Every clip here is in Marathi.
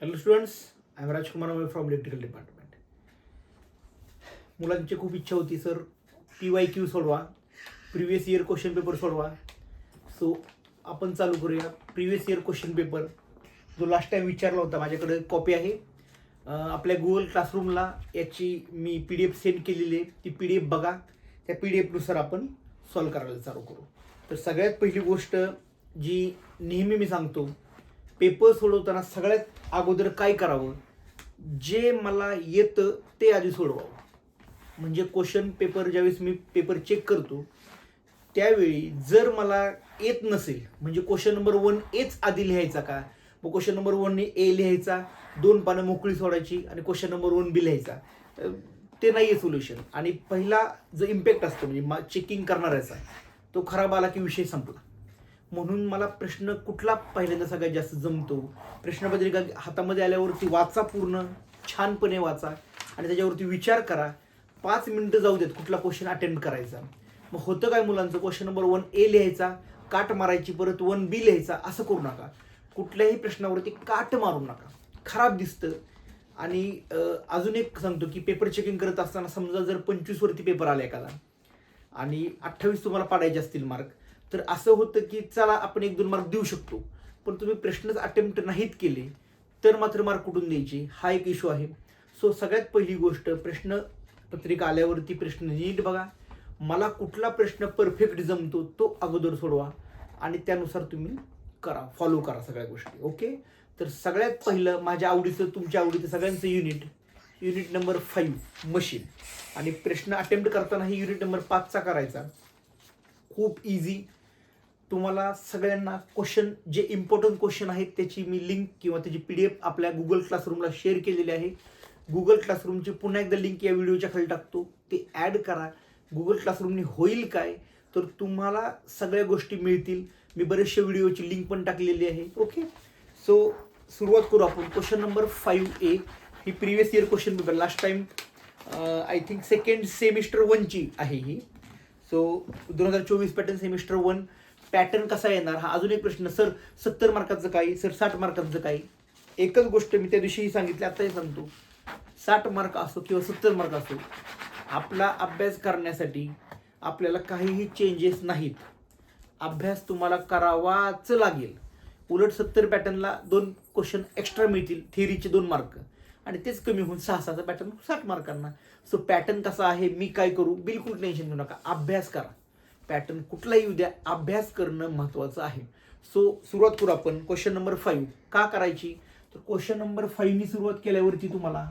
Hello students, I am Rajkumar from electrical department. मुलांची खूप इच्छा होती सर PYQ सोडवा, प्रिव्हियस इयर क्वेश्चन पेपर सोडवा. सो आपण चालू करूया प्रिव्हियस इयर क्वेश्चन पेपर जो लास्ट टाइम विचारला होता. माझ्याकडे कॉपी आहे. आपल्या गुगल क्लासरूमला याची मी PDF सेंड केलेली आहे. ती PDF बघा. त्या PDF नुसार आपण सॉल्व करायला चालू करू. तर सगळ्यात पहिली गोष्ट जी नेहमी मी सांगतो, पेपर सोडवताना सगळ्यात अगोदर काय करावं, जे मला येतं ते आधी सोडवावं. म्हणजे क्वेश्चन पेपर ज्यावेळेस मी पेपर चेक करतो त्यावेळी जर मला येत नसेल, म्हणजे क्वेश्चन नंबर 1 एच आधी लिहायचा का, मग क्वेश्चन नंबर 1 ए लिहायचा, 2 पानं मोकळी सोडायची आणि क्वेश्चन नंबर 1 बी लिहायचा, ते नाही आहे सोल्युशन. आणि पहिला जो इम्पॅक्ट असतो म्हणजे चेकिंग करणाऱ्याचा, तो खराब आला की विषय संपला. म्हणून मला प्रश्न कुठला पहिल्यांदा सगळ्यात जास्त जमतो, प्रश्नपत्रिका हातामध्ये आल्यावरती वाचा, पूर्ण छानपणे वाचा आणि त्याच्यावरती विचार करा. 5 मिनिटं जाऊ देत कुठला क्वेश्चन अटेम्प्ट करायचा. मग होतं काय मुलांचं, क्वेश्चन नंबर 1 ए लिहायचा, काट मारायची, परत 1 बी लिहायचा, असं करू नका. कुठल्याही प्रश्नावरती काट मारू नका, खराब दिसतं. आणि अजून एक सांगतो की पेपर चेकिंग करत असताना समजा जर 25 वरती पेपर आला एखादा आणि 28 तुम्हाला पाडायचे असतील मार्क, तर असं होतं की चला आपण 1-2 मार्क देऊ शकतो, पण तुम्ही प्रश्नच अटेम्प्ट नाहीत केले तर मात्र मार्क कुठून द्यायचे, हा एक इश्यू आहे. सो सगळ्यात पहिली गोष्ट, प्रश्न पत्रिका आल्यावरती प्रश्न नीट बघा. मला कुठला प्रश्न परफेक्ट जमतो तो अगोदर सोडवा आणि त्यानुसार तुम्ही करा, फॉलो करा सगळ्या गोष्टी. ओके. तर सगळ्यात पहिलं माझ्या आवडीचं, तुमच्या आवडीचं सगळ्यांचं युनिट नंबर 5 मशीन. आणि प्रश्न अटेम्प्ट करतानाही युनिट नंबर 5चा करायचा. खूप इझी. तुम्हाला सगळ्यांना क्वेश्चन जे इम्पॉर्टंट क्वेश्चन आहेत त्याची मी लिंक किंवा त्याची PDF आपल्या गुगल क्लासरूमला शेअर केलेली आहे. गुगल क्लासरूमची पुन्हा एकदा लिंक या व्हिडिओच्या खाली टाकतो, ते ॲड करा. गुगल क्लासरूमने होईल काय, तर तुम्हाला सगळ्या गोष्टी मिळतील. मी बरेचशा व्हिडिओची लिंक पण टाकलेली आहे. ओके. सो सुरुवात करू आपण. क्वेश्चन नंबर 5A ही previous year question paper last time I think second semester 1ची आहे ही. सो 2024 पॅटर्न सेमिस्टर 1 पॅटर्न कसा येणार, हा अजून एक प्रश्न. सर 70 मार्काचं काय, सर 60 मार्काचं काय. एकच गोष्ट मी त्या दिवशीही सांगितली, आताही सांगतो, 60 मार्क असो किंवा 70 मार्क असो, आपला अभ्यास करण्यासाठी आपल्याला काहीही चेंजेस नाहीत. अभ्यास तुम्हाला करावाच लागेल. उलट 70 पॅटर्नला 2 क्वेश्चन एक्स्ट्रा मिळतील, थिअरीचे 2 मार्क, आणि तेच कमी होऊन 6-6चा पॅटर्न 60 मार्कांना. सो पॅटर्न कसा आहे, मी काय करू, बिलकुल टेन्शन घेऊ नका, अभ्यास करा. पॅटर्न कुठलाही येऊ द्या, अभ्यास करणं महत्त्वाचं आहे. सो सुरुवात करू आपण. क्वेश्चन नंबर 5 का करायची, तर क्वेश्चन नंबर 5नी सुरुवात केल्यावरती तुम्हाला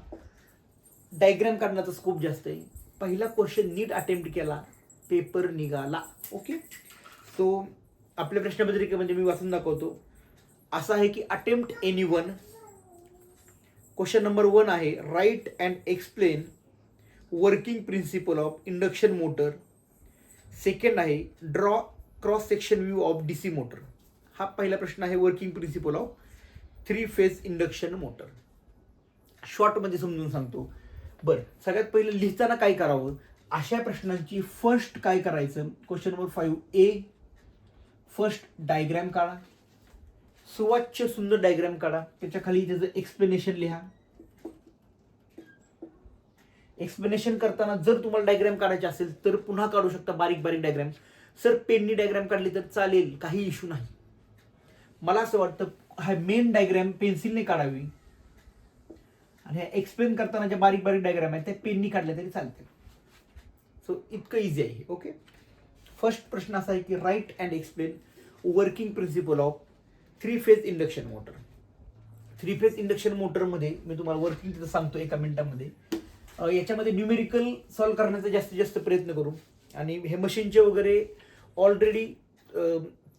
डायग्राम काढण्याचा स्कोप जास्त आहे. पहिला क्वेश्चन नीट अटेम्प्ट केला, पेपर निघाला. ओके. सो आपल्या प्रश्नपत्रिकेमध्ये मी वाचून दाखवतो. असं आहे की अटेम्प्ट एनीवन. क्वेश्चन नंबर 1 आहे, write and explain working principle of induction motor. Second आहे, draw cross section view of DC motor. हा पहिला प्रश्न आहे, working principle of 3 phase induction motor. शॉर्टमध्ये समजून सांगतो. बरं, सगळ्यात पहिलं लिहिताना काय करावं, अशा प्रश्नांची फर्स्ट काय करायचं, question number 5A first diagram काढा, सुवाच्य सुंदर डायग्राम काढा, त्याच्या खाली त्याचं एक्सप्लेनेशन लिहा. एक्सप्लेनेशन करताना जर तुम्हाला डायग्राम काढायचे असेल तर पुन्हा काढू शकता बारीक बारीक डायग्राम. सर पेननी डायग्राम काढली तर चालेल, काही इश्यू नाही. मला असं वाटतं हा मेन डायग्राम पेन्सिलने काढावी आणि एक्सप्लेन करताना ज्या बारीक बारीक डायग्राम आहेत त्या पेननी काढल्या तरी चालते. सो इतकं इझी आहे. ओके. फर्स्ट प्रश्न असा आहे की write and explain working principle of 3 phase induction motor. 3 phase induction मोटरमध्ये मी तुम्हाला वर्किंग तिथं सांगतो एका मिनिटामध्ये. याच्यामध्ये न्यूमेरिकल सॉल्व करण्याचा जास्तीत जास्त प्रयत्न करू. आणि हे मशीनचे वगैरे ऑलरेडी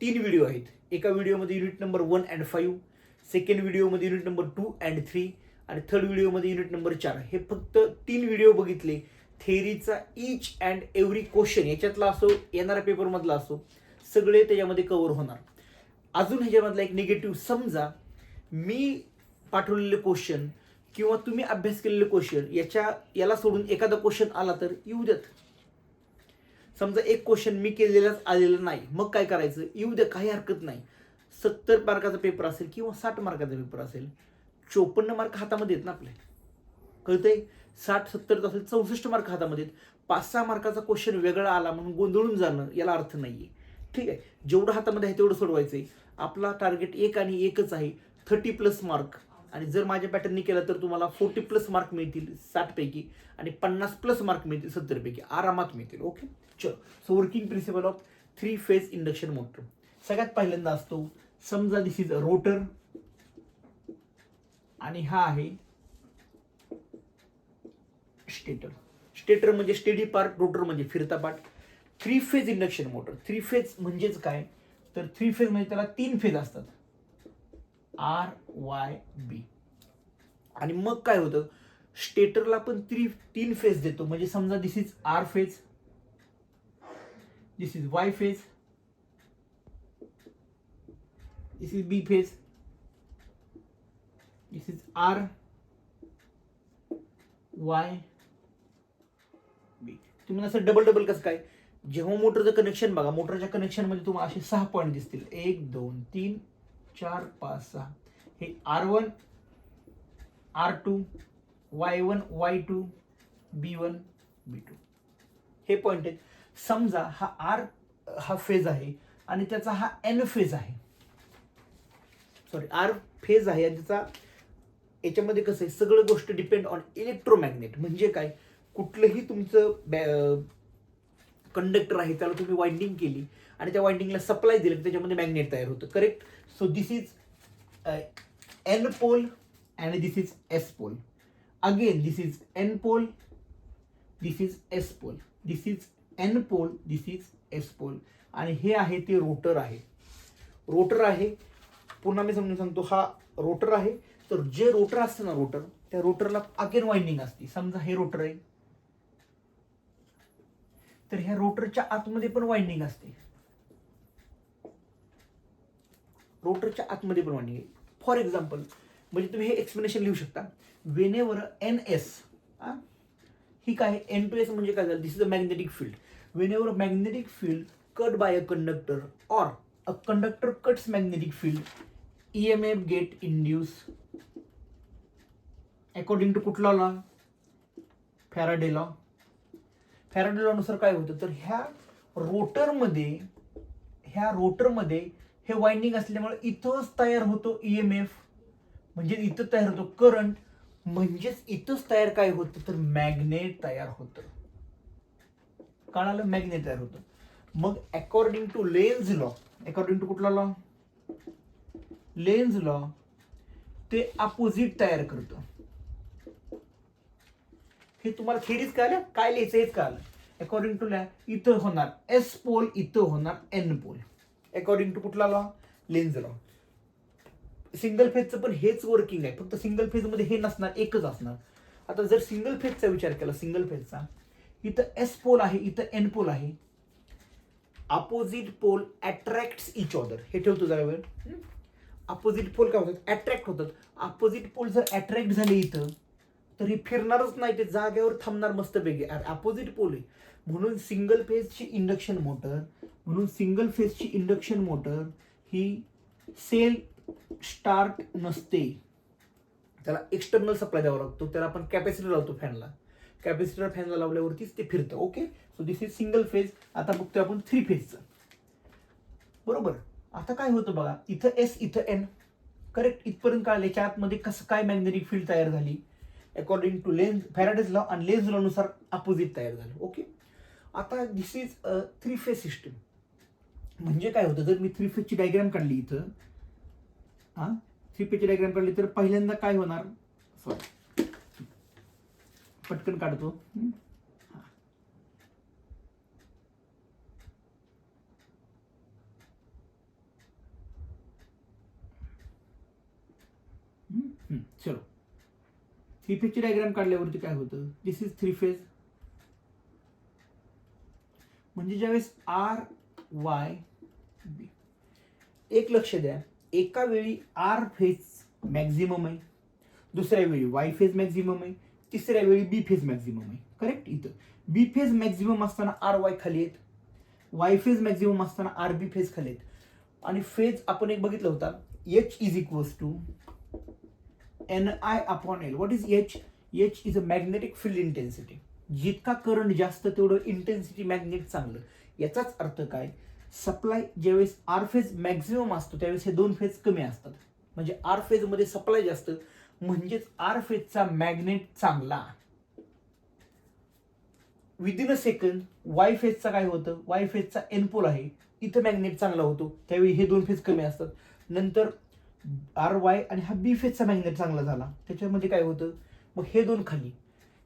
3 व्हिडिओ आहेत. एका व्हिडिओमध्ये युनिट नंबर 1 and 5, सेकंड व्हिडिओमध्ये युनिट नंबर 2 and 3, आणि थर्ड व्हिडिओमध्ये युनिट नंबर 4. हे फक्त 3 व्हिडिओ बघितले. थेअरीचा ईच अँड एव्हरी क्वेश्चन याच्यातला असो, येणाऱ्या पेपरमधला असो, सगळे त्याच्यामध्ये कव्हर होणार. अजून ह्याच्यामधला एक निगेटिव्ह, समजा मी पाठवलेले क्वेश्चन किंवा तुम्ही अभ्यास केलेले क्वेश्चन याला सोडून एखादा क्वेश्चन आला तर येऊ देत. समजा एक क्वेश्चन मी केलेलाच आलेला नाही, मग काय करायचं, येऊ द्या, काही हरकत नाही. 70 मार्काचा पेपर असेल किंवा 60 मार्काचा पेपर असेल, 54 मार्क हातामध्ये आहेत ना आपले, कळतंय? 60-70 असेल 64 मार्क हातामध्ये आहेत. 5-6 मार्काचा क्वेश्चन वेगळा आला म्हणून गोंधळून जाणं याला अर्थ नाहीये. ठीक आहे, जेवढं हातामध्ये आहे तेवढं सोडवायचंय. आपला टार्गेट एक आणि एकच आहे, 30+ मार्क. आणि जर माझ्या पॅटर्ननी केलं तर तुम्हाला 40+ मार्क मिळतील 60 पैकी आणि 50+ मार्क मिळतील 70 पैकी, आरामात मिळतील. ओके, चलो. So working principle of 3 phase induction motor. सगळ्यात पहिल्यांदा असतो, समजा दिस इज अ रोटर आणि हा आहे स्टेटर. स्टेटर म्हणजे स्टेडी पार्ट, रोटर म्हणजे फिरता part. 3 phase induction motor. 3 phase म्हणजेच काय, तर 3 फेज म्हणजे त्याला 3 फेज असतात, आर वाय बी. आणि मग काय होतं, स्टेटरला पण 3 फेज देतो. म्हणजे समजा this is R phase, this is Y phase, this is B phase, this is R Y B. तुम्हाला असं डबल डबल कसं काय, जेव्हा मोटरचं कनेक्शन बघा, मोटरच्या कनेक्शन मध्ये तुम्हाला असे 6 पॉईंट दिसतील, 1 2 3 4 5 6. हे R1 R2 Y1 Y2 B1 B2 हे पॉइंट आहेत. समजा हा आर हा फेज आहे आणि त्याचा हा एन फेज आहे, सॉरी आर फेज आहे आणि त्याचा, याच्यामध्ये कसं आहे, सगळं गोष्ट डिपेंड ऑन इलेक्ट्रोमॅग्नेट. म्हणजे काय, कुठलंही तुमचं कंडक्टर आहे त्याला तुम्ही वाइंडिंग केली आणि त्या वाइंडिंगला सप्लाय दिलं, त्याच्यामध्ये मॅग्नेट तयार होतं. Correct. So this is N pole and this is S pole. Again this is N pole, this is S pole, this is N pole, this is S pole. आणि हे आहे ते रोटर आहे. रोटर आहे, पुन्हा मी समजून सांगतो, हा रोटर आहे. तर जे रोटर असतं ना, रोटर, त्या रोटरला अगेन वाइंडिंग असते. समजा हे रोटर आहे, तर ह्या रोटरच्या आतमध्ये पण वाइंडिंग असते. रोटरच्या आतमध्ये पण वाइंडिंग आहे. फॉर एक्झाम्पल, म्हणजे तुम्ही हे एक्सप्लेनेशन लिहू शकता. वेनेवर एन एस, ही काय, एन टू एस म्हणजे काय झालं, this is a magnetic field. Whenever magnetic field cut by a conductor और a conductor cuts magnetic field, EMF get induced according to कुठला law, Faraday law. Faraday law नुसार काय होतं, तर ह्या रोटरमध्ये हे वाइंडिंग असल्यामुळे इथंच तयार होतो EMF, म्हणजे इथं तयार होतो करंट, म्हणजेच इथंच तयार काय होतं, तर मॅग्नेट तयार होतं. कळालं, मॅग्नेट तयार होतं. मग according to Lenz law, according to कुठला लॉ, लेन्झ लॉ, ते अपोजिट तयार करतं. हे तुम्हाला थेरीज कळलं, काय लिहायचं हेच कळलं. अकॉर्डिंग टू लॉ इथं होणार एस पोल, इथं होणार एन पोल, अकॉर्डिंग टू कुठला लॉ, लेन्झ लॉ. सिंगल फेजचं पण हेच वर्किंग आहे, फक्त सिंगल फेज मध्ये हे नसणार, एकच असणार. आता जर सिंगल फेजचा विचार केला, सिंगल फेजचा, इथं एस पोल आहे, इथं एन पोल आहे. Opposite pole attracts each other, हे ठेवतो जरा वेळ. अपोजिट पोल काय होतात, अट्रॅक्ट होतात. अपोजिट पोल जर अट्रॅक्ट झाले इथं, तर हे फिरणारच नाही, ते जागेवर थांबणार मस्त वेगळे. अपोजिट पोल आहे म्हणून सिंगल फेजची इंडक्शन मोटर, ही सेल्फ स्टार्ट नसते, त्याला एक्सटर्नल सप्लाय द्यावा लागतो. त्याला आपण कॅपॅसिटर लावतो फॅनला, कॅपॅसिटर फॅनला लावल्यावरतीच ते फिरतं. Okay, so this is single phase. आता बघतोय आपण 3 फेजचं, बरोबर. आता काय होतं बघा, इथं एस, इथं एन, करेक्ट. इथपर्यंत कळलं. याच्या आतमध्ये कसं काय मॅग्नेटिक फील्ड तयार झाली, अकॉर्डिंग टू फॅराडेज लॉ आणि लेन्झ लॉ नुसार अपोजिट तयार झालं. ओके, आता दिस इज 3 फेज सिस्टम. म्हणजे काय होतं, जर मी 3 फेजची डायग्राम काढली इथं, 3 फेजची डायग्राम काढली, तर पहिल्यांदा काय होणार, सॉरी पटकन काढतो. चलो, 3 फेजची डायग्राम काढल्यावरती काय होतं, दिस इज 3 फेज. म्हणजे ज्यावेळेस आर वाय बी, एक लक्ष द्या, एका वेळी आर फेज मॅक्झिमम आहे, दुसऱ्या वेळी वाय फेज मॅक्झिमम आहे, तिसऱ्या वेळी बी फेज मॅक्झिमम आहे. करेक्ट. इथं बी फेज मॅक्झिमम असताना आर वाय खाली आहेत, वाय फेज मॅक्झिमम असताना आर बी फेज खाली आहेत. आणि फेज आपण एक बघितलं होता, H is equals to Ni/L. What is H? H is a magnetic field intensity. जितका करंट जास्त तेवढं इंटेन्सिटी मॅग्नेट चांगलं. याचाच अर्थ काय, सप्लाय ज्यावेळेस आर फेज मॅक्झिमम असतो त्यावेळेस हे दोन फेज कमी असतात. म्हणजे आर फेज मध्ये सप्लाय जास्त म्हणजेच आर फेजचा मॅग्नेट चांगला. विदिन अ सेकंड वाय फेजचा काय होतं, वाय फेजचा एनपोल आहे इथं मॅग्नेट चांगला होतो त्यावेळी हे दोन फेज कमी असतात. नंतर आर वाय आणि हा बी फेजचा मॅग्नेट चांगला झाला त्याच्यामध्ये काय होतं, मग हे दोन खाली.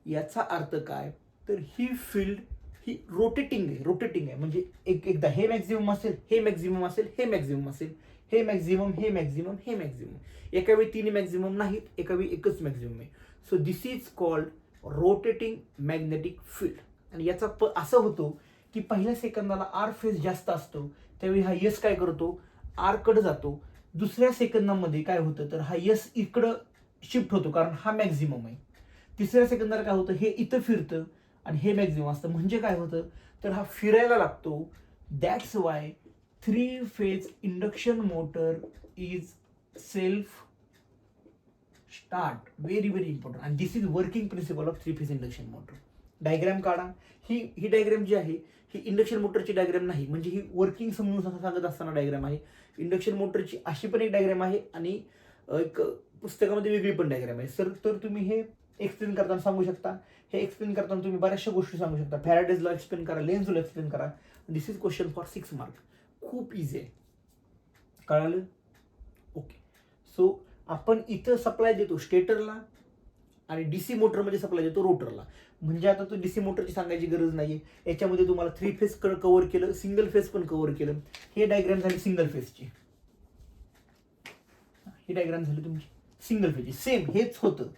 याचा अर्थ काय, तर ही फील्ड ही रोटेटिंग आहे. म्हणजे एकदा हे मॅक्झिमम असेल, हे मॅक्झिमम असेल, हे मॅक्झिमम असेल, हे मॅक्झिमम, हे मॅक्झिमम, हे मॅक्झिमम. एका वेळी तीन मॅक्झिमम नाहीत, एका वेळी एकच मॅक्झिमम आहे. So this is called rotating magnetic field. आणि याचा असं होतो की पहिल्या सेकंदाला आर फेज जास्त असतो त्यावेळी हा यस काय करतो, आर कडे जातो. दुसऱ्या सेकंदामध्ये काय होतं, तर हा यस इकडं शिफ्ट होतो कारण हा मॅक्झिमम आहे. तिसऱ्या सेकंदाला काय होतं, हे इथं फिरतं आणि हे मॅक्झिमम असतं. म्हणजे काय होतं, तर हा फिरायला लागतो. That's why 3 phase induction motor is self start. Very very important. आणि this is working principle of 3 phase induction motor. Diagram काढा. ही डायग्राम जी आहे ही इंडक्शन मोटरची डायग्राम नाही, म्हणजे ही वर्किंग समजून सांगत असताना डायग्राम आहे. इंडक्शन मोटरची अशी पण एक डायग्राम आहे आणि एक पुस्तकामध्ये वेगळी पण डायग्राम आहे. सर तर तुम्ही हे एक्सप्लेन करताना सांगू शकता. हे एक्सप्लेन करताना तुम्ही बऱ्याचशा गोष्टी सांगू शकता. फॅराडेज लॉ एक्सप्लेन करा, लेन्झ लॉ एक्सप्लेन करा. This is question for 6 mark. खूप इझी आहे. कळालं? ओके. सो आपण इथं सप्लाय देतो स्टेटरला आणि डीसी मोटरमध्ये सप्लाय देतो रोटरला. म्हणजे आता तो डीसी मोटरची सांगायची गरज नाहीये. याच्यामध्ये तुम्हाला 3 फेज कव्हर केलं, सिंगल फेज पण कव्हर केलं. हे डायग्राम झाली सिंगल फेजची. ही डायग्राम झाली तुमची सिंगल फेजची. सेम हेच होतं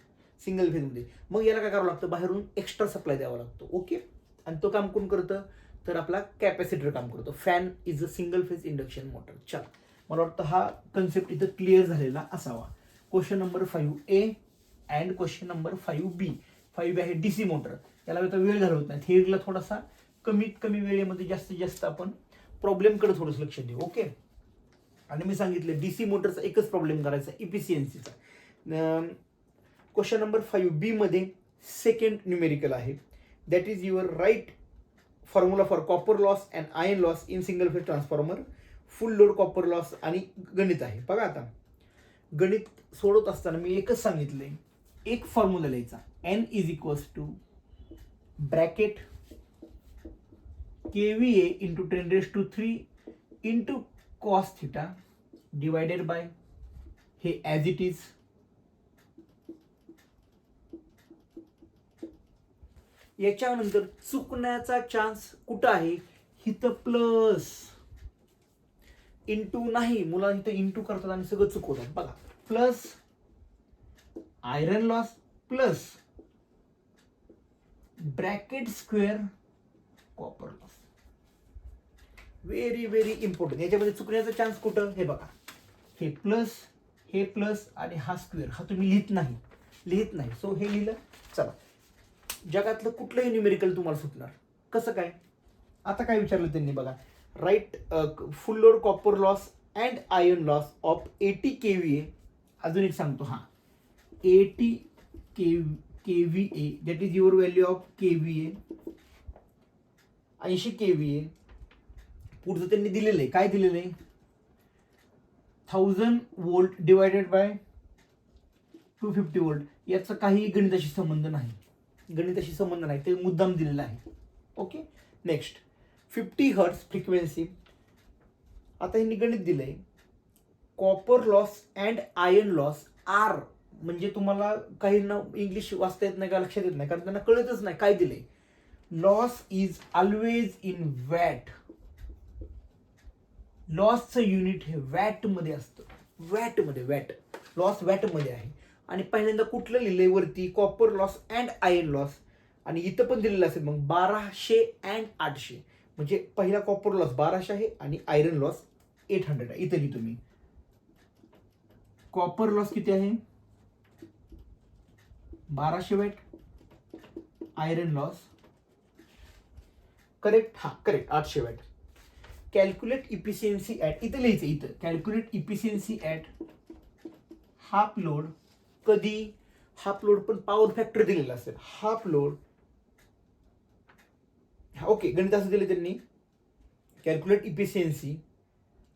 सिंगल फेजमध्ये. मग याला काय करावं लागतं, बाहेरून एक्स्ट्रा सप्लाय द्यावा लागतो. ओके. आणि तो काम कोण करतं, तर आपला कॅपॅसिटर काम करतो. Fan is a single phase induction motor. चल, मला वाटतं हा कन्सेप्ट इथं क्लिअर झालेला असावा. Question number 5A and question number 5B. 5 आहे डीसी मोटर. याला आता वेळ घालवत नाही. थिअरीला थोडासा कमीत कमी वेळेमध्ये जास्तीत जास्त आपण प्रॉब्लेमकडे थोडंसं लक्ष देऊ. ओके. आणि मी सांगितलं डीसी मोटरचा एकच प्रॉब्लेम करायचा, इफिशियन्सीचा. क्वेश्चन नंबर 5B मध्ये सेकंड न्यूमेरिकल आहे. That is your right formula for copper loss and iron loss in single phase transformer. Full load copper loss आणि गणित आहे. बघा आता गणित सोडवत असताना मी एकच सांगितलंय, एक फॉर्म्युला लिहायचा. N is equals two bracket KVA into 10³ into cos theta divided by हे ॲज इट इज. याच्यानंतर चुकण्याचा चान्स कुठं आहे, इथं प्लस इंटू नाही. मुला इथं इंटू करतात आणि सगळं चुकवतात. बघा plus iron loss plus bracket square copper loss. Very very important. याच्यामध्ये चुकण्याचा चान्स कुठं, हे बघा हे प्लस आणि हा स्क्वेअर हा तुम्ही लिहित नाही. सो हे लिहिलं. चला, जगातलं कुठलंही न्यूमेरिकल तुम्हाला सुटणार कसं काय. आता काय विचारलं त्यांनी बघा, write full load copper loss and iron loss of 80 KVA. अजून एक सांगतो, हा 80 KVA that is your value of KVA. 80 KVA. पुढचं त्यांनी दिलेलं आहे, काय दिलेलं आहे, 1000 वोल्ट डिवायडेड बाय 250 वोल्ट. याचा काही गणिताशी संबंध नाही, ते मुद्दाम दिलेलं आहे. ओके. Next 50 hertz frequency. आता यांनी गणित दिलंय copper loss and iron loss. आर म्हणजे तुम्हाला काही ना इंग्लिश वाचता येत नाही का, लक्षात येत नाही कारण त्यांना कळतच नाही काय दिलंय. Loss is always in watt. लॉसचं युनिट हे वॅट मध्ये असतं. वॅट लॉस वॅट मध्ये आहे. आणि पहिल्यांदा कुठलं लिहिलंय वरती, copper loss and iron loss. आणि इथं पण दिलेलं असेल मग 1200 अँड 800. म्हणजे पहिला कॉपर लॉस 1200 आहे आणि आयरन लॉस 800 आहे. इथं लिहितो मी. कॉपर लॉस किती आहे 1200 वॅट, आयरन लॉस करेक्ट, हा correct 800 watt. Calculate efficiency at, इथं लिहायचं, इथं calculate efficiency at half load कधी हाफ लोड पण पॉवर फॅक्टर दिलेला असेल. हाफ लोड, ओके, गणित असं दिलं त्यांनी, calculate efficiency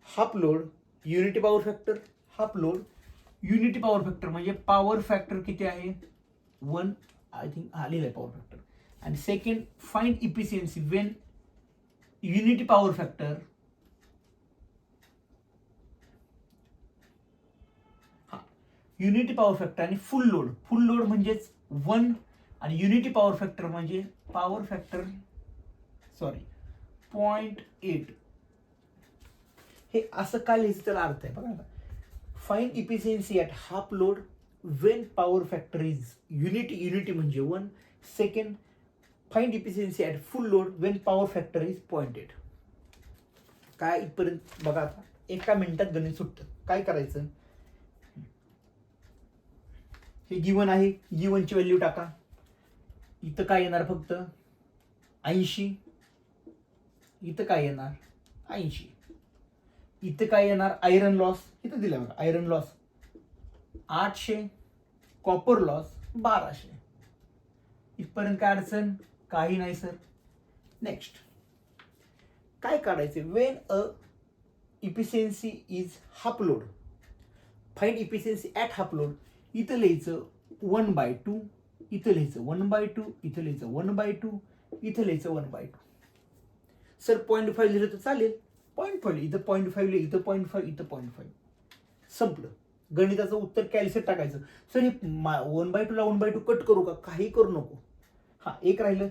half load unity power factor. Half load unity power factor म्हणजे पॉवर फॅक्टर किती आहे 1, आय थिंक लिहिलं आहे पॉवर फॅक्टर. आणि second find efficiency Wien unity power factor, unity power factor आणि फुल लोड. फुल लोड म्हणजेच 1 आणि युनिटी पॉवर फॅक्टर म्हणजे पॉवर फॅक्टर 0.8. हे असं का लिहायचं त्याला अर्थ आहे बघा. Find efficiency at half load when power factor is unity म्हणजे 1. Second find efficiency at full load when power factor is 0.8. काय इथपर्यंत बघा. आता एका मिनिटात गणित सुटतं. काय करायचं, हे गिवन आहे, गिवनची व्हॅल्यू टाका. इथं काय येणार फक्त 80, इथं काय येणार 80, इथं काय येणार आयरन लॉस, इथं दिलं बघा आयरन लॉस 800, कॉपर लॉस 1200. इथपर्यंत काय अडचण काही नाही सर. नेक्स्ट काय काढायचं, when a efficiency is half load, find efficiency at half load. इथं लिहायचं 1/2, इथं लिहायचं 1/2, इथं लिहायचं 1/2, इथं लिहायचं 1/2. सर 0.5 लिहिलं तर चालेल, 0.5 इथं 0.5 लिहिलं, इथं 0.5, इथं 0.5, संपलं. गणिताचं उत्तर कॅल्क्युलेट टाकायचं. सर हे 1/2 ला 1/2 कट करू का, काही करू नको. हा एक राहिलं,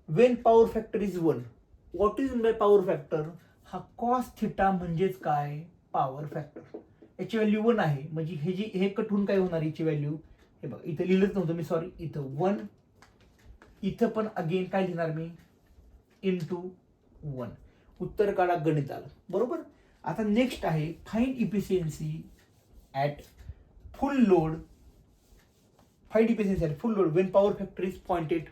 Wien power factor is 1. What is by power factor, हा कॉस थिटा म्हणजेच काय पॉवर फॅक्टर. याची व्हॅल्यू 1 आहे म्हणजे हे कट होऊन काय होणार, याची व्हॅल्यू हे बघा इथं लिहिलंच नव्हतं मी, सॉरी, इथं 1, इथं पण अगेन काय लिहिणार मी इंटू 1. उत्तर काढा गणिताला, बरोबर. आता नेक्स्ट आहे find efficiency at full load. Find efficiency at full load when power factor is 0.8.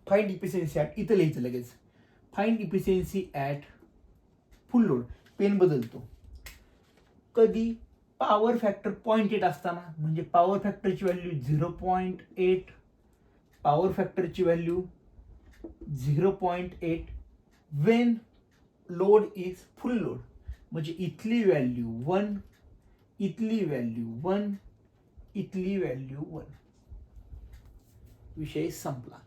Find efficiency at, इथं लिहायचं लगेच, find efficiency at full load. Pen बदलतो. कधी पॉवर फॅक्टर 0.8 असताना, म्हणजे पॉवर फॅक्टरची व्हॅल्यू 0.8, पॉवर फॅक्टरची value 0.8 when load is full load, म्हणजे इथली व्हॅल्यू 1, इथली व्हॅल्यू 1, इथली व्हॅल्यू 1. विषय संपला.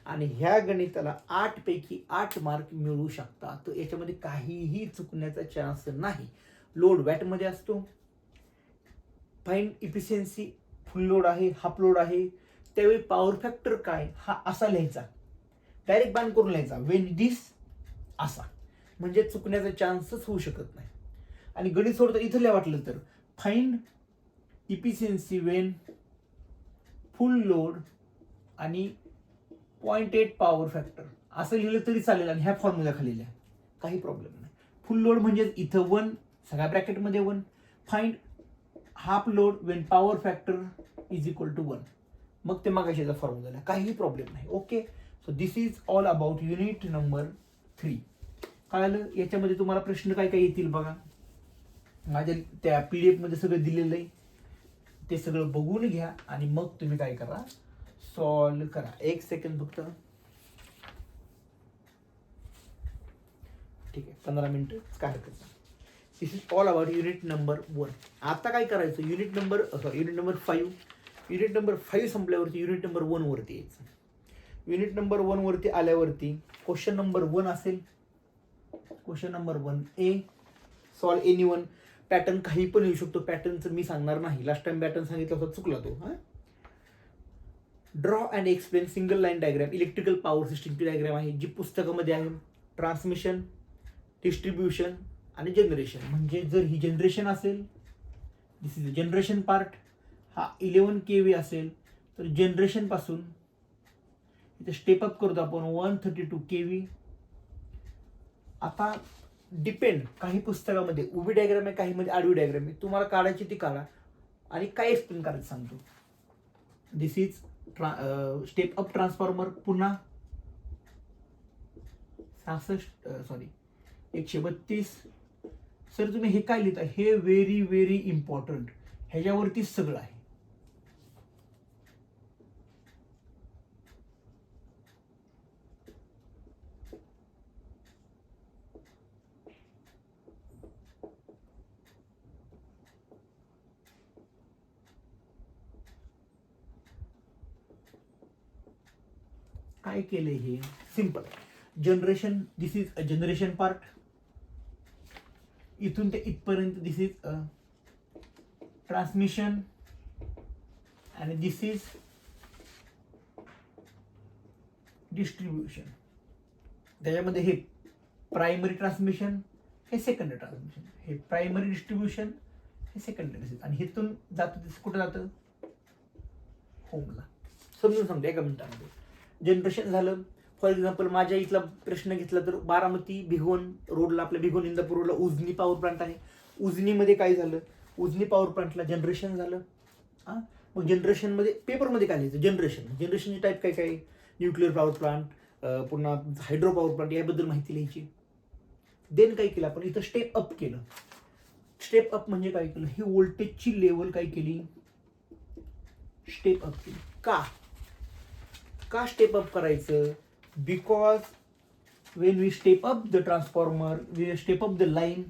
आणि ह्या गणिताला 8 पैकी 8 मार्क मिळू शकतात. तर याच्यामध्ये काहीही चुकण्याचा चान्स नाही. लोड वॅटमध्ये असतो. फाइंड इफिशियन्सी फुल लोड आहे, हाफ लोड आहे, त्यावेळी पॉवर फॅक्टर काय हा असा लिहायचा, डायरेक्ट बाण करून लिहायचा, वेन दिस असा, म्हणजे चुकण्याचा चान्सच होऊ शकत नाही. आणि गणित सोडता इथं लिहा वाटलं तर फाइंड इफिशियन्सी वेन फुल लोड आणि 0.8 पॉवर फॅक्टर असं लिहिलं तरी चालेल. आणि ह्या फॉर्म्युला खाली लिहा, काही प्रॉब्लेम नाही. फुल लोड म्हणजे इथं 1, सगळ्या ब्रॅकेटमध्ये 1. Find half load when power factor is equal to 1, मग ते मागाशीचा फॉर्म्युला, काही प्रॉब्लेम नाही. Okay, so this is all about unit number 3. कळालं. याच्यामध्ये तुम्हाला प्रश्न काय काय येतील बघा, माझ्या त्या PDF मध्ये सगळं दिलेलं आहे, ते सगळं बघून घ्या आणि मग तुम्ही काय करा, सॉल्व करा. एक सेकंड फक्त, ठीक आहे, 15 मिनिटं काय हरकत नाही. This is all about unit number 1. आता काय करायचं, युनिट नंबर 5. युनिट नंबर 5 संपल्यावरती युनिट नंबर 1 वरती यायचं. युनिट नंबर 1 वरती आल्यावरती क्वेश्चन नंबर 1 असेल, question number 1A, solve any one. Pattern काही पण येऊ शकतो, पॅटर्नचं मी सांगणार नाही. लास्ट टाइम पॅटर्न सांगितलं होता, चुकला तो. Draw and explain single line diagram, electrical power सिस्टीमची डायग्राम आहे जी पुस्तकामध्ये आहे. ट्रान्समिशन, डिस्ट्रीब्युशन आणि जनरेशन. म्हणजे जर ही जनरेशन असेल, दिस इज जनरेशन पार्ट, हा 11 kV असेल तर जनरेशन पासून इथे स्टेप अप करतो आपण 132 kV. आता डिपेंड, काही पुस्तकामध्ये उभी डायग्राम आहे, काही मध्ये आडवी डायग्राम आहे, तुम्हाला काढायची ती काढा आणि काय एक्सप्लेन करायचं सांगतो. This is step up transformer, पुन्हा 132. सर तुम्ही हे काय लिहिता, हे व्हेरी व्हेरी इम्पॉर्टंट, ह्याच्यावरतीच सगळं आहे. काय केलंय हे simple. Generation, this is a generation part. इथून ते इथपर्यंत दिस इज अ ट्रान्समिशन आणि दिस इज डिस्ट्रीब्युशन. त्याच्यामध्ये हे प्रायमरी ट्रान्समिशन, हे सेकंडरी ट्रान्समिशन, हे प्रायमरी डिस्ट्रीब्युशन, हे सेकंडरी. आणि इथून जातं कुठं जातं, होमला. समजून सांगतो एका मिनिटामध्ये. जनरेशन झालं. फॉर एक्झाम्पल माझ्या इथला प्रश्न घेतला तर बारामती भिगवण रोडला, आपल्या भिगवण इंदापूर रोडला उजनी पॉवर प्लांट आहे. उजनीमध्ये काय झालं, उजनी पॉवर प्लांटला जनरेशन झालं. मग जनरेशनमध्ये पेपरमध्ये काय लिहायचं, जनरेशनचे टाईप काय काय, न्यूक्लिअर पॉवर प्लांट, पुन्हा हायड्रो पॉवर प्लांट, याबद्दल माहिती लिहायची. देन काय केलं आपण इथं, स्टेप अप केलं. स्टेप अप म्हणजे काय केलं, ही व्होल्टेजची लेवल काय केली, स्टेप अप केली. का स्टेप अप करायचं, because when we step up the transformer, we step up the line,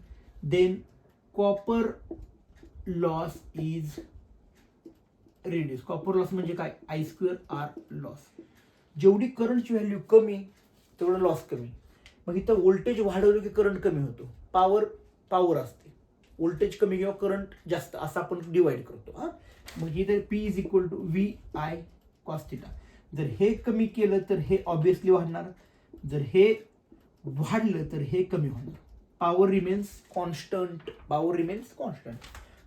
then copper loss is reduced. Copper loss म्हणजे काय, I2R लॉस. जेवढी करंटची व्हॅल्यू कमी तेवढं लॉस कमी. मग इथं व्होल्टेज वाढवलं की करंट कमी होतो. पॉवर असते, व्होल्टेज कमी किंवा करंट जास्त असं आपण डिवाइड करतो. मग इथे P is equal to VI cos θ. जर हे कमी केलं तर हे ऑब्विसली वाढणार, जर हे वाढलं तर हे कमी होणार. Power remains constant.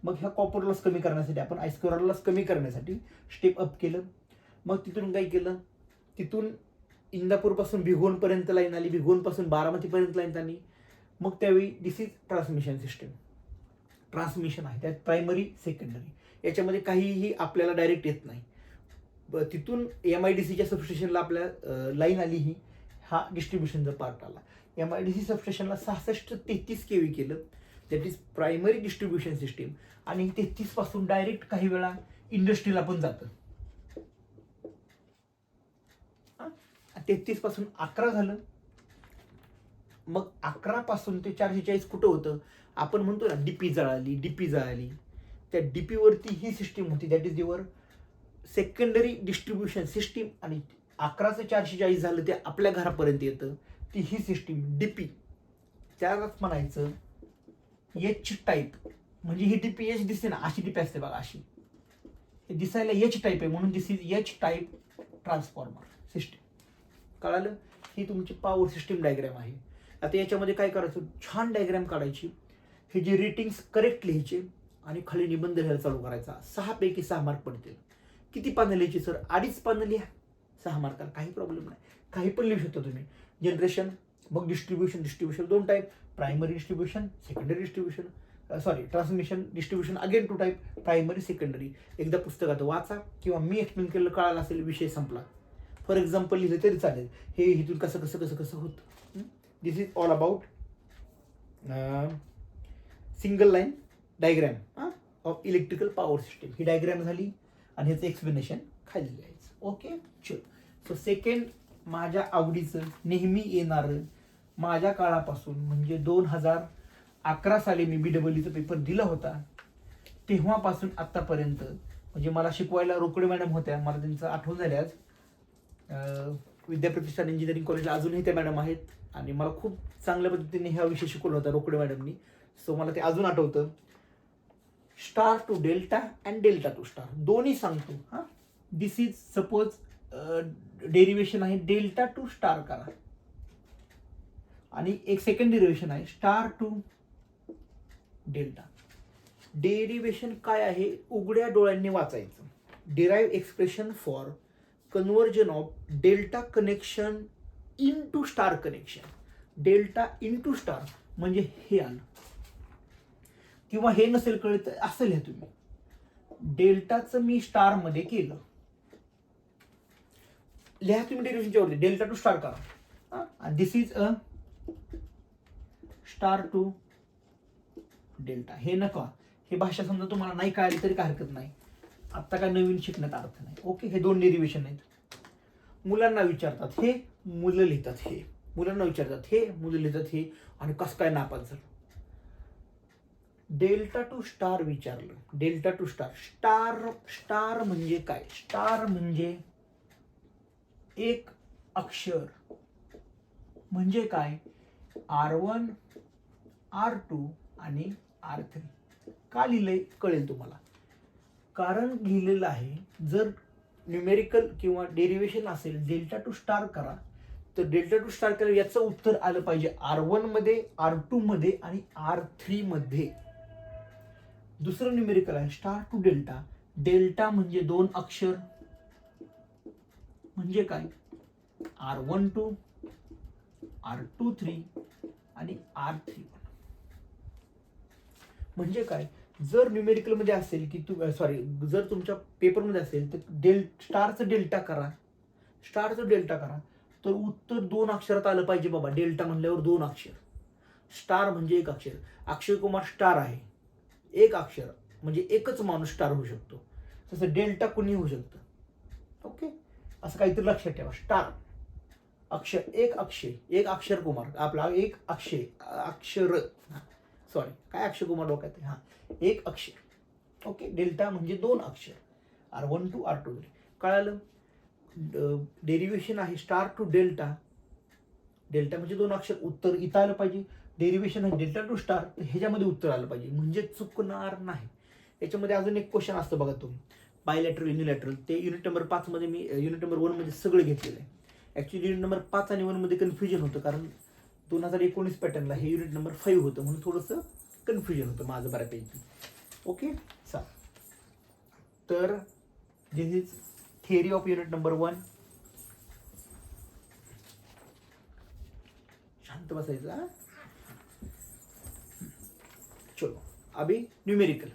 मग ह्या कॉपर लॉस कमी करण्यासाठी आपण I2R लॉस कमी करण्यासाठी स्टेप अप केलं. मग तिथून काय केलं, तिथून इंदापूरपासून भिगवणपर्यंत लाईन आली, भिगवणपासून बारामतीपर्यंत लाईन आली. मग त्यावेळी दिस इज ट्रान्समिशन सिस्टम. ट्रान्समिशन आहे, त्यात प्रायमरी सेकंडरी, याच्यामध्ये काहीही आपल्याला डायरेक्ट येत नाही. तिथून MIDCच्या सबस्टेशनला आपल्या लाईन आली, ही हा डिस्ट्रीब्युशनचा पार्ट आला. MIDC सबस्टेशनला 66-33 kV केलं, that is primary distribution system. आणि 33 पासून डायरेक्ट काही वेळा इंडस्ट्रीला पण जातं. 33 पासून 11 झालं. मग 11 पासून ते 440 कुठं होतं, आपण म्हणतो ना डीपी जळाली. त्या डीपी वरती ही सिस्टीम होती, that is your secondary distribution system. आणि 11 ते 440 झालं ते आपल्या घरापर्यंत येतं, ती ही सिस्टीम डीपी. त्यालाच म्हणायचं एच टाईप. म्हणजे ही डीपी एच दिसते ना, अशी डीपी असते बघा, अशी. हे दिसायला एच टाईप आहे म्हणून this is H type transformer system. कळालं, ही तुमची पॉवर सिस्टीम डायग्राम आहे. आता याच्यामध्ये काय करायचं, छान डायग्राम काढायची, हे जे रेटिंग्स करेक्ट लिहायचे आणि खाली निबंध लिहायला चालू करायचा. 6 पैकी 6 मार्क पडतील. किती पानं लिहायची सर, 2.5 पानं लिहा, 6 मार्काला काही प्रॉब्लेम नाही. काही पण लिहू शकता तुम्ही. जनरेशन, मग distribution 2 type, primary distribution, secondary distribution, transmission distribution again 2 type, primary secondary. एकदा पुस्तकात वाचा किंवा मी एक्सप्लेन केलं कळालं असेल, विषय संपला. फॉर एक्झाम्पल लिहिलं तरी चालेल, हे इथून कसं होतं. This is all about single line diagram of electrical power system. ही डायग्राम झाली आणि ह्याचं एक्सप्लेनेशन खाली लिहायचं. ओके, चल. सो सेकंड, माझ्या आवडीचं नेहमी येणारं, माझ्या काळापासून म्हणजे 2011 साली मी BEEचा पेपर दिला होता, तेव्हापासून आत्तापर्यंत. म्हणजे मला शिकवायला रोकडे मॅडम होत्या, मला त्यांचं आठवण झाली आज. विद्याप्रतिष्ठान इंजिनिअरिंग कॉलेजला अजूनही त्या मॅडम आहेत आणि मला खूप चांगल्या पद्धतीने हा विषय शिकवला होता रोकडे मॅडमनी. सो मला ते अजून आठवतं. Star to delta and delta to star दोन्ही सांगतो. दिस इज सपोज डेरिवेशन आहे, डेल्टा टू स्टार करा. आणि एक सेकंड डेरिवेशन आहे, स्टार टू डेल्टा. डेरिवेशन काय आहे, उघड्या डोळ्यांनी वाचायचं. Derive expression for conversion of delta connection in to star connection. Delta in to star म्हणजे हे आलं, किंवा हे नसेल कळत असं लिहा तुम्ही. डेल्टाचं मी स्टार मध्ये केलं, लिहा तुम्ही डेरिवेशनच्या वरती, डेल्टा टू स्टार करा. This is a star to delta. हे नका, हे भाषा समजा तुम्हाला नाही कळली तरी काय हरकत नाही, आता काय नवीन शिकण्यात अर्थ नाही. ओके, हे 2 डेरिवेशन आहेत. मुलांना विचारतात हे, मुलं लिहितात हे, मुलांना विचारतात हे, मुलं लिहितात हे, आणि कसं काय नापास झालं. डेल्टा टू स्टार विचारलं, डेल्टा टू स्टार. स्टार म्हणजे काय, स्टार म्हणजे एक अक्षर म्हणजे काय, R1 R2 आणि R3. का लिहिलंय कळेल तुम्हाला, कारण लिहिलेलं आहे जर न्यूमेरिकल किंवा डेरिव्हेशन असेल डेल्टा टू स्टार करा, तर डेल्टा टू स्टार केलं याचं उत्तर आलं पाहिजे R1 मध्ये, R2 मध्ये आणि R3 मध्ये. दुसरं न्यूमेरिकल आहे स्टार टू डेल्टा. डेल्टा म्हणजे 2 अक्षर म्हणजे काय, R12 R23 आणि R31. म्हणजे काय, जर न्यूमेरिकल मध्ये असेल की जर तुमच्या पेपरमध्ये असेल तर स्टारचं डेल्टा करा, तर उत्तर 2 अक्षरात आलं पाहिजे बाबा. डेल्टा म्हणल्यावर 2 अक्षर, स्टार म्हणजे 1 अक्षर. अक्षय कुमार स्टार आहे, 1 अक्षर म्हणजे एकच माणूस स्टार होऊ शकतो, तसं डेल्टा कुणी होऊ शकतं. ओके, असं काहीतरी लक्षात ठेवा. स्टार अक्षर, 1 अक्षर कुमार, आपला 1 अक्षर काय अक्षय कुमार डोक्यात आहे, 1 अक्षर. ओके, डेल्टा म्हणजे 2 अक्षर, R12 R23. कळालं. डेरिव्हेशन आहे स्टार टू डेल्टा, डेल्टा म्हणजे 2 अक्षर, उत्तर इथं आलं पाहिजे. डेरिव्हेशन आहे डेल्टा टू स्टार, तर ह्याच्यामध्ये उत्तर आलं पाहिजे, म्हणजे चुकणार नाही. याच्यामध्ये अजून एक क्वेश्चन असतं बघा तुम्ही, बायलॅटरल युनिलॅटरल. ते युनिट नंबर 5 मध्ये मी युनिट नंबर 1 मध्ये सगळं घेतलेलं आहे. ऍक्च्युली युनिट नंबर 5 आणि 1 मध्ये कन्फ्युजन होतं, कारण 2019 पॅटर्नला हे युनिट नंबर 5 होतं, म्हणून थोडंसं कन्फ्युजन होतं माझं बऱ्यापैकी. ओके, तर this is theory of unit number 1. शांत बसायचं. चलो अभी numerical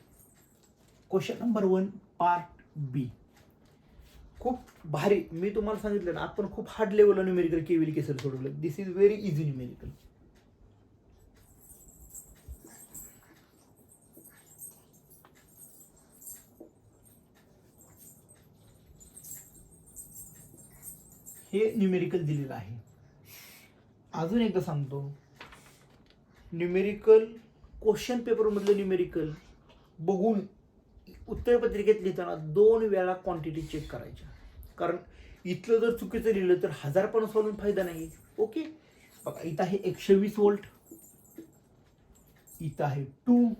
question number 1 part B. खूप भारी, मी तुम्हाला सांगितलं ना आपण खूप हार्ड लेवलला न्यूमेरिकल केवीएल केसर सोडवलं. दिस इज व्हेरी इझी न्यूमेरिकल. हे न्यूमेरिकल दिलेलं आहे. अजून एकदा सांगतो, न्यूमेरिकल क्वेश्चन पेपर मधलं न्यूमेरिकल बघून उत्तरपत्रिकेत लिहिताना 2 वेळा क्वांटिटी चेक करायच्या, कारण इथलं जर चुकीचं लिहिलं तर 1000 पण सोडून फायदा नाही. ओके, बघा इथं आहे 120 व्होल्ट, इथं आहे 2,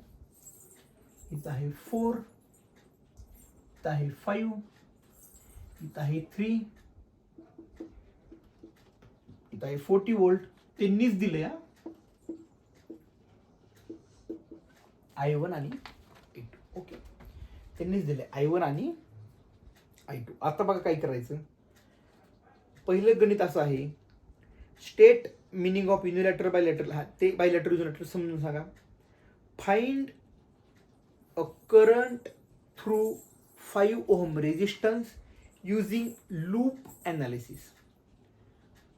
इथं आहे 4, इथं आहे 5, इथं आहे 3, इथं आहे 40 व्होल्ट. त्यांनीच दिले I1 आणि I2. ओके, त्यांनीच दिले I1 आणि I2. आता बघा काय करायचं. पहिलं गणित असं आहे, state meaning of unilateral bilateral. ते बायलॅटरल युनिलॅटरल समजून सांगा. Find a current through 5 ohm resistance using loop analysis.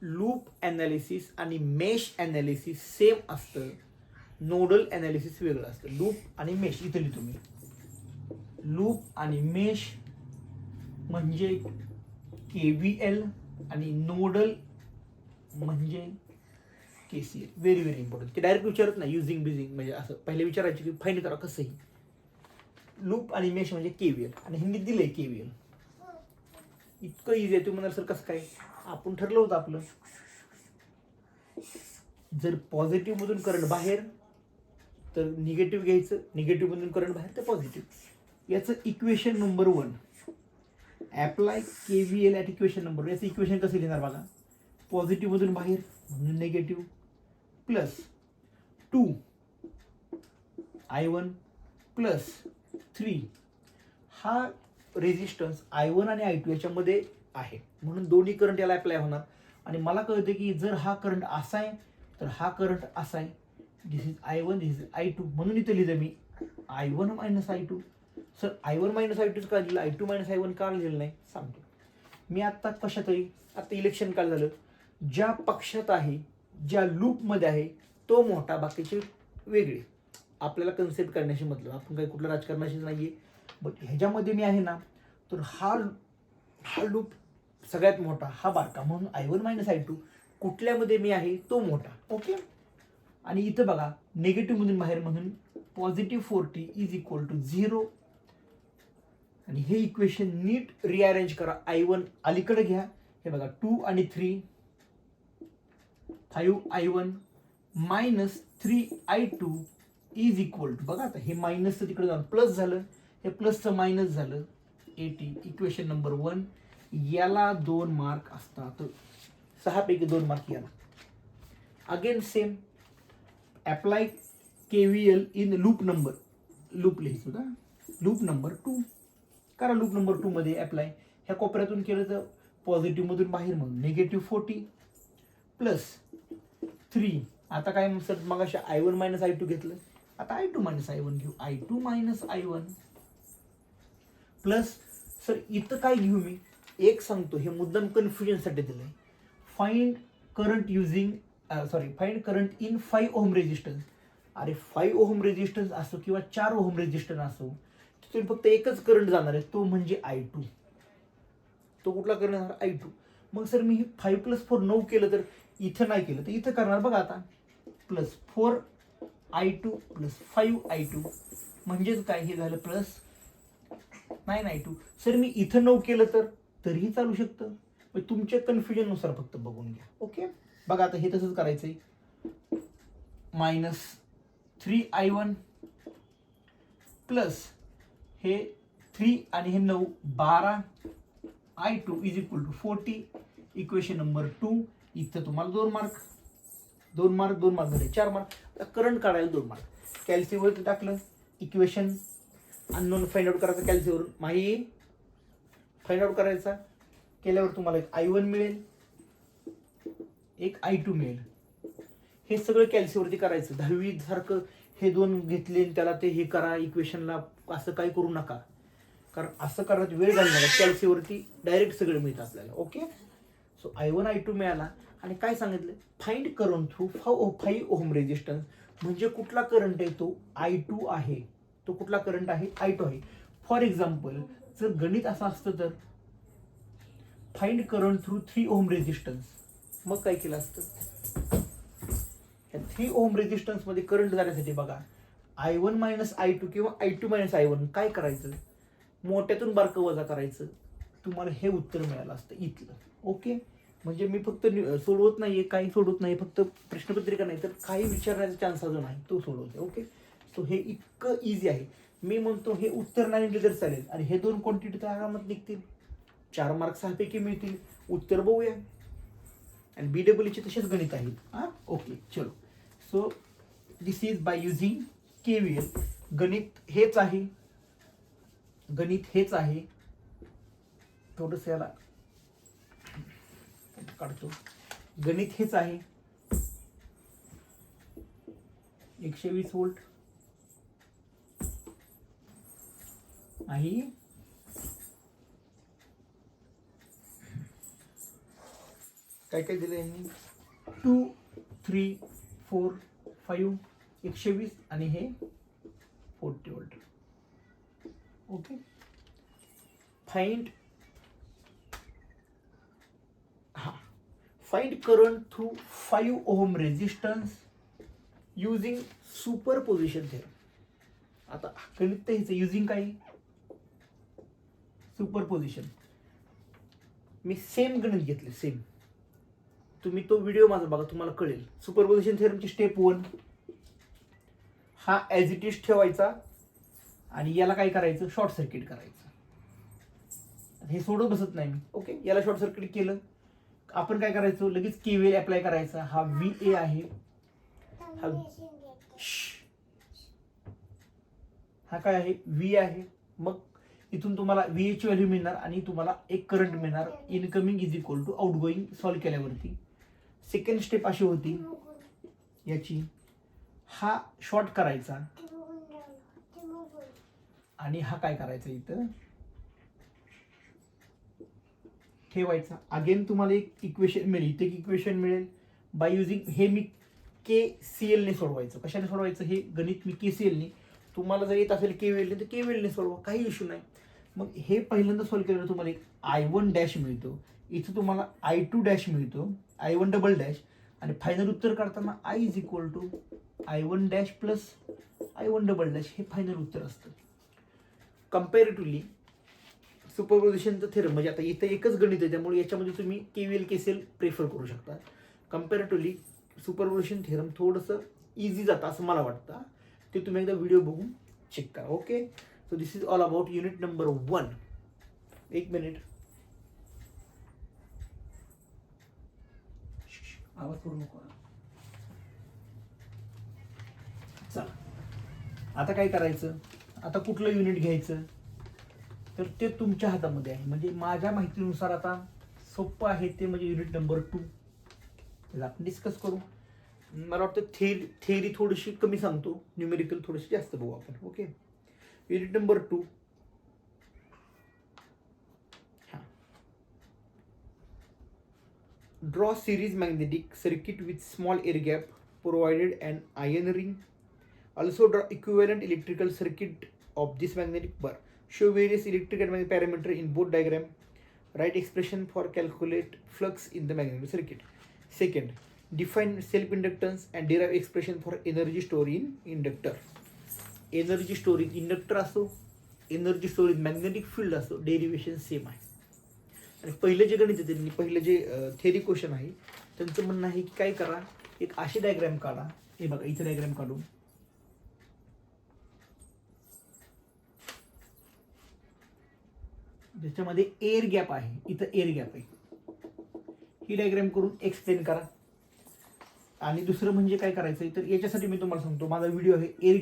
Loop analysis आणि मेश ॲनालिसिस सेम असतं, नोडल ॲनालिसिस वेगळं असतं. लूप आणि मेश इथं लिहितो मी. लूप आणि मेश म्हणजे KVL आणि नोडल म्हणजे KCL. Very very important. ते डायरेक्ट विचारत नाही युझिंग बिझिंग, म्हणजे असं पहिले विचारायचे की फाईंड करा कसंही. लूप आणि मेश म्हणजे KVL, आणि हिंदीत दिलंय KVL. इतकं इझी आहे. तुम्ही म्हणाल सर कसं काय, आपण ठरलं होतं आपलं, जर पॉझिटिव्ह मधून करंट बाहेर तर निगेटिव्ह घ्यायचं, निगेटिव्ह मधून करंट बाहेर तर पॉझिटिव्ह. याचं equation number 1, apply KVL at equation number 1. याचं इक्वेशन कसं लिहिणार बघा. पॉझिटिव्ह मधून बाहेर म्हणून निगेटिव्ह, प्लस 2 I1 प्लस 3. हा रेजिस्टन्स I1 आणि I2 याच्यामध्ये आहे, म्हणून दोन्ही करंट याला अप्लाय होणार. आणि मला कळतं की जर हा करंट असा आहे तर हा करंट असा आहे. दिस is I1, this is I2, म्हणून इथे लिहिलं मी I1 minus I2. Sir I1 minus I2 का लिहिलं, I2 मायनस I1 का लिहिलं नाही सांगतो मी. आत्ता कशात आहे, आता इलेक्शन काल झालं, ज्या पक्षात आहे, ज्या लूपमध्ये आहे तो मोठा, बाकीचे वेगळे. आपल्याला कन्सेप्ट करण्याशी मतलब, आपण काही कुठल्या राजकारणाशी नाहीये. बट ह्याच्यामध्ये मी आहे ना, तर हा लूप सगळ्यात मोठा, हा बारका, म्हणून I1 मायनस I2 कुठल्यामध्ये मी आहे तो मोठा. ओके, आणि इथं बघा निगेटिव्ह मधून बाहेर म्हणून पॉझिटिव्ह 40 इज इक्वल टू 0. आणि हे इक्वेशन नीट रिअरेंज करा. I1 अलीकडे घ्या, हे बघा 2 आणि 3 5i1 minus 3i2 is equal to, बघा आता हे मायनसचं तिकडे जाऊन प्लस झालं, हे प्लसचं मायनस झालं, 80. Equation number 1. याला 2 मार्क असतात, 6 पैकी 2 मार्क याला. Again same apply KVL in loop number, loop लिहायचं का, लूप नंबर 2 करा. लूप नंबर 2 मध्ये अप्लाय, ह्या कोपऱ्यातून केलं तर पॉझिटिव्ह मधून बाहेर म्हणून -40 प्लस 3. आता काय सर मग अशा i1 मायनस i2 घेतलं, आता i2 मायनस i1 घेऊ, i2 minus i1 plus sir इथं काय घेऊ मी एक सांगतो, हे मुद्दाम कन्फ्युजनसाठी दिलंय. Find current using find current in 5 ohm resistance. अरे 5 ओहम रेजिस्टन्स असो किंवा 4 ओहम रेजिस्टन्स असो, तुम्ही फक्त एकच करंट जाणार आहे, तो म्हणजे i2. तो कुठला करंट जाणार, i2. मग सर मी 5 + 4 9 केलं तर इथं नाही केलं तर इथं करणार बघा आता, प्लस 4i2 प्लस 5i2 म्हणजेच काय, हे झालं प्लस 9i2. सर मी इथं 9 केलं तर तरीही चालू शकतं, तुमच्या कन्फ्युजन नुसार फक्त बघून घ्या. ओके, बघा आता हे तसंच करायचंय, मायनस 3i1 प्लस हे 3 आणि हे 9 12i2 is equal to 40. Equation number 2. इथं तुम्हाला 2 मार्क 2 मार्क 2 मार्क झाले, 4 मार्क. करंट काढायला 2 मार्क. कॅल्सीवरती टाकलं, इक्वेशन अननोन फाइंड आउट करायचं, कॅल्सीवरून माही फाइंड आउट करायचा. केल्यावर तुम्हाला एक i1 मिळेल, एक i2 मिळेल. हे सगळं कॅल्सीवरती करायचं. 10वी सारखं हे 2 घेतले त्याला ते हे करा इक्वेशनला, असं काही करू नका, कारण असं करण्यात वेळ घालणार. कॅल्सीवरती डायरेक्ट सगळं मिळतं आपल्याला. ओके, सो i1 i2 मिळाला. आणि काय सांगितलं, find current through 5 ohm resistance, म्हणजे कुठला करंट आहे तो i2 आहे. तो कुठला करंट आहे, i2 आहे. फॉर एक्झाम्पल जर गणित असं असतं तर find current through 3 ohm resistance, मग काय केलं असतं, 3 ओहम रेजिस्टन्स मध्ये करंट जाण्यासाठी बघा, i1 मायनस i2 किंवा i2 मायनस i1 काय करायचं, मोठ्यातून बारकं वजा करायचं, तुम्हाला हे उत्तर मिळालं असतं इथलं. ओके, म्हणजे मी फक्त सोडवत नाहीये, काही सोडवत नाही, फक्त प्रश्नपत्रिका नाही तर काही विचारण्याचा चान्स जो नाही तो सोडवते. ओके, सो हे इतकं इझी आहे. मी म्हणतो हे उत्तर नाही निघलं तर चालेल, आणि हे 2 क्वांटिटी तर आरामात निघतील, 4 मार्क 6 पैकी मिळतील. उत्तर बघूया. आणि BEE चे तसेच गणित आहेत. हां, ओके, चलो. So this is by using KVL. गणित हेच आहे, गणित हेच आहे. थोडंसं याला काढतो. गणित हेच आहे, 120 व्होल्ट आहे. काय काय दिलं यांनी, 2 3 4 5 120 आणि हे 40 volt. Okay, find find current through 5 ohm resistance using superposition theorem. आता गणित तर हेच युजिंग काय, सुपरपोजिशन. मी सेम गणित घेतले, सेम. तुम्ही तो व्हिडिओ माझा बघा, तुम्हाला कळेल. सुपरपोजिशन थेरमची स्टेप 1, हा ॲज इट इज ठेवायचा आणि याला काय करायचं, शॉर्ट सर्किट करायचं. हे सोडत बसत नाही मी. ओके, याला शॉर्ट सर्किट केलं, आपण काय करायचं, लगेच KVL अप्लाय करायचा. हा VA आहे, हा काय आहे, V आहे. मग इथून तुम्हाला VA ची व्हॅल्यू मिळणार आणि तुम्हाला एक करंट मिळणार, incoming is equal to outgoing. Solve केल्यावरती सेकंड स्टेप अशी होती याची, हा शॉर्ट करायचा आणि हा काय करायचा इथं ठेवायचा. अगेन तुम्हाला एक इक्वेशन मिळेल, इथे एक इक्वेशन मिळेल बाय युझिंग, हे मी KCL ने सोडवायचं. कशाने सोडवायचं हे गणित मी KCL ने. तुम्हाला जर येत असेल KVL ने तर KVL ने सोडवा, काही इश्यू नाही. मग हे पहिल्यांदा सॉल्व्ह केल्यावर तुम्हाला एक I1 डॅश मिळतो, इथं तुम्हाला I2 डॅश मिळतो, I1 डबल डॅश, आणि फायनल उत्तर काढताना I is equal to I1 dash plus I1 double dash, हे फायनल उत्तर असतं. कम्पॅरेटिव्हली सुपरपोजिशनचं थेरम म्हणजे आता इथं एकच गणित आहे, त्यामुळे याच्यामध्ये तुम्ही KVL KCL प्रेफर करू शकता. कम्पॅरेटिव्हली सुपरपोजिशन थेरम थोडंसं इझी जातं असं मला वाटतं. ते तुम्ही एकदा व्हिडिओ बघून चेक करा. Okay, so this is all about unit number 1. एक मिनिट, आवाज करू नको. चला, आता काय करायचं, आता कुठलं युनिट घ्यायचं तर ते तुमच्या हातामध्ये आहे. म्हणजे माझ्या माहितीनुसार आता सोपं आहे ते म्हणजे युनिट नंबर 2 आपण डिस्कस करू. मला वाटतं थेअरी थोडीशी कमी सांगतो, न्यूमेरिकल थोडीशी जास्त बघू आपण. Okay, unit number 2. Draw series magnetic circuit with small air gap provided an iron ring. Also draw equivalent electrical circuit of this magnetic bar. Show various electric and magnetic parameter in both diagram. Write expression for calculate flux in the magnetic circuit. Second, define self inductance and derive expression for energy stored in inductor. Energy stored in inductor असो, energy stored in magnetic field असो, डेरिवेशन सेम आहे. आणि पहिले जे गणित आहे त्यांनी पहिले जे थेरी क्वेश्चन आहे त्यांचं म्हणणं आहे की काय करा, एक अशी डायग्राम काढा. हे बघा, इथे डायग्राम काढून ज्याच्यामध्ये एअर गॅप आहे, इथं एअर गॅप आहे, ही डायग्राम करून एक्सप्लेन करा. आणि दुसरं म्हणजे काय करायचं तर याच्यासाठी मी तुम्हाला सांगतो, माझा व्हिडिओ आहे एअर गॅप